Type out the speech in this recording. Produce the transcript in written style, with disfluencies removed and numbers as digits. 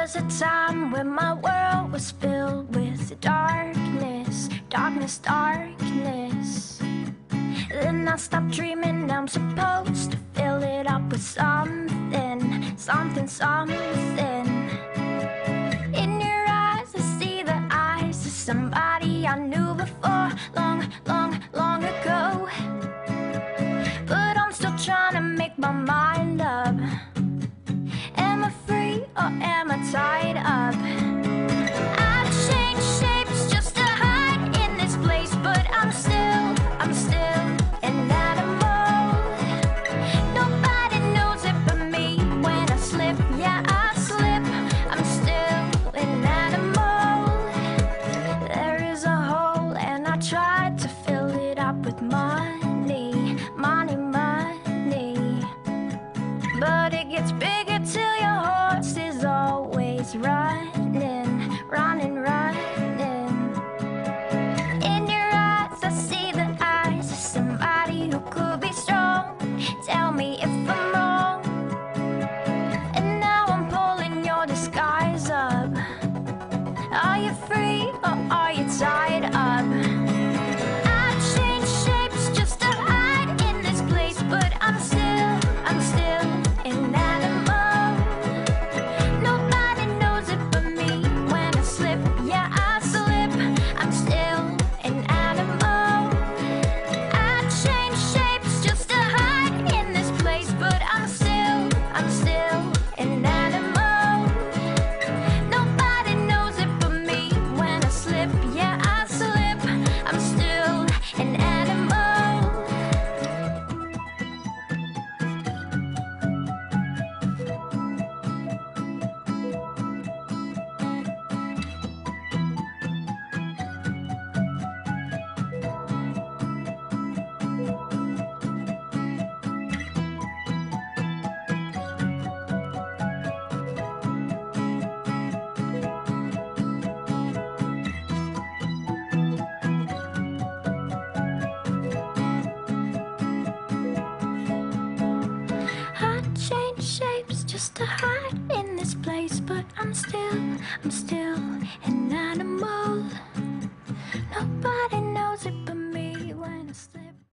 was a time when my world was filled with darkness, darkness, darkness. Then I stopped dreaming I'm supposed to fill it up with something, something, something. In your eyes I see the eyes of somebody I knew before, long, long, long ago. But I'm still trying to make my mind up. Am I free or am I tied up? I've changed shapes just to hide in this place, but I'm still an animal. Nobody knows it but me when I slip, yeah I slip. I'm still an animal. There is a hole and I tried to fill it up with money, money, money. But it gets bigger till your horse is always running, running, running. In your eyes I see the eyes of somebody who could be strong. Tell me if I'm wrong. And now I'm pulling your disguise up. Are you free or are you tied up? I've changed shapes just to hide in this place, but I'm still an animal. Nobody knows it but me when I slip, yeah I slip. I'm still an animal. I've changed shapes just to hide in this place, but I'm still an animal. Nobody knows it but me when I slip, yeah I slip. I'm still an animal. I change shapes just to hide